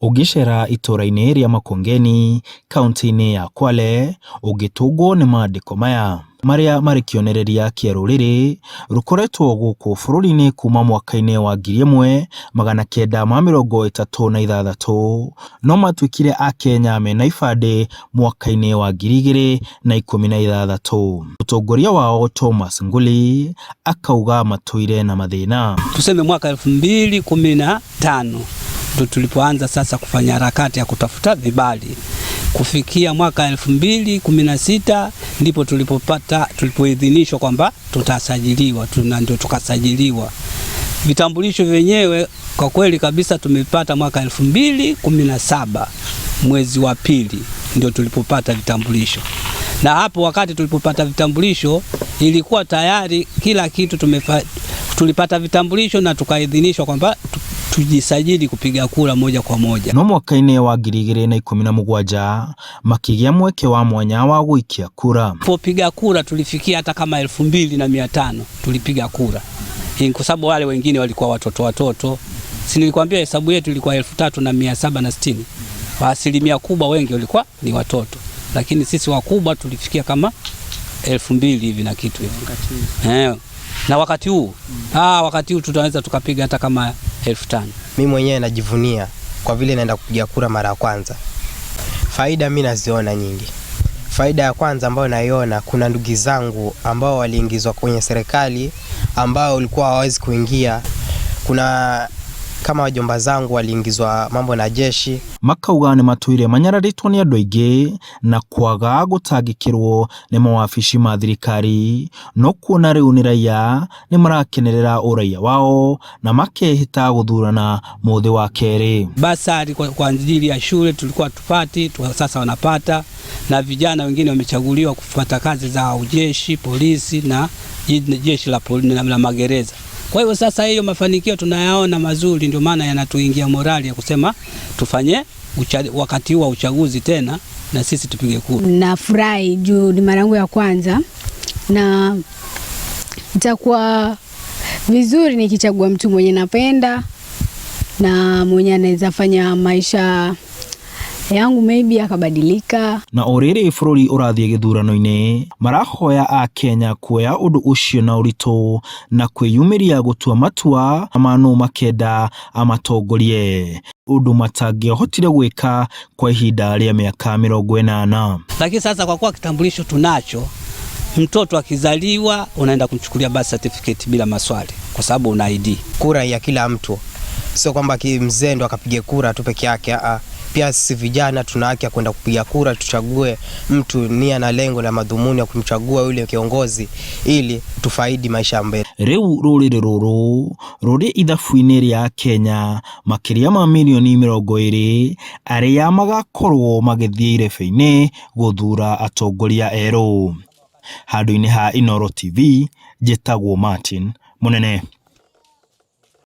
Ugicera itura-ini ria Makongeni kaunti-ini ya Kwale ugitungwo ni maandiko maya maria mari kionereria kia ruriri rukoretwo guku bururi-ini kuma mwaka-ini wa 1936 no matwikire a Kenya mena ibande mwaka-ini wa 2016. Utongoria wao Thomas Nguli akauga matuire na mathina. Tuseme mwaka 2015 ndo tulipoanza sasa kufanya harakati ya kutafuta vibali. Kufikia mwaka 2016 ndipo tulipoidhinishwa kwamba tutasajiliwa, ndio tukasajiliwa. Vitambulisho vyenyewe kwa kweli kabisa tumepata mwaka 2017 mwezi wa pili ndio tulipopata vitambulisho. Na hapo wakati tulipopata vitambulisho ilikuwa tayari kila kitu tulipata vitambulisho na tukaidhinishwa kwamba tujisajili kupiga kura moja kwa moja. No mwaka-ini wa 2017 makigia mweke wa mwanya wa guikia kura. Kupiga kura tulifikia hata kama 2500 tulipiga kura. Kwa sababu wale wengine walikuwa watoto. Si nilikwambia hesabu yetu ilikuwa 3760. Kwa asilimia kubwa wengi walikuwa ni watoto. Lakini sisi wakubwa tulifikia kama 2000 hivi na kitu hivi. Na wakati huu tutaweza tukapiga hata kama 5000. Mimi mwenyewe najivunia kwa vile naenda kupiga kura mara ya kwanza. Faida mimi naziona nyingi. Faida ya kwanza ambayo naiona, kuna ndugu zangu ambao waliingizwa kwenye serikali ambao walikuwa hawawezi kuingia. Kuna kama wajomba zangu waliingizwa mambo na jeshi. Makauga ni matuire manyararitwo ni andu aingi na kwaga gutangikirwo ni mawabici ma thirikari, no kuona riu ni raia ni marakenerera uraia wao na makehita guthurana muthi wa keri. Basari kwa ajili ya shule tulikuwa tupati, sasa wanapata, na vijana wengine wamechaguliwa kufuata kazi za ujeshi, polisi na jeshi la magereza. Kwa hiyo sasa hiyo mafanikio tunayaona mazuri, ndio maana yanatuingia morali ya kusema tufanye wakati wa uchaguzi tena na sisi tupige kura. Nafurahi juu ni mara yangu ya kwanza na itakuwa vizuri nikichagua mtu mwenye napenda na mwenye anaweza fanya maisha yangu maybe akabadilika. Na oriri bururi urathie githurano-ini marahoya a Kenya kuoya undu ucio na urito na kwiyumiria gutua matua amano makenda amatongorie, undu matangihotire gwika kwa ihinda ria miaka 80. Lakini sasa kwa kuwa kitambulisho tunacho, mtoto akizaliwa unaenda kumchukulia birth certificate bila maswali kwa sababu una ID. Kura ya kila mtu, sio kwamba mzee ndo akapige kura tu peke yake. Pia sisi vijana tuna haki ya kwenda kupiga kura, tuchague mtu nia na lengo na madhumuni ya kumchagua yule kiongozi ili tufaidi maisha mbele. Riu ruriri ruru ruri ithabu-ini ria Kenya makiria ma milioni 20 aria magakorwo magithie irebe-ini guthura atongoria eru. Handu-ini ha Inooro TV, njitagwo Martin Munene.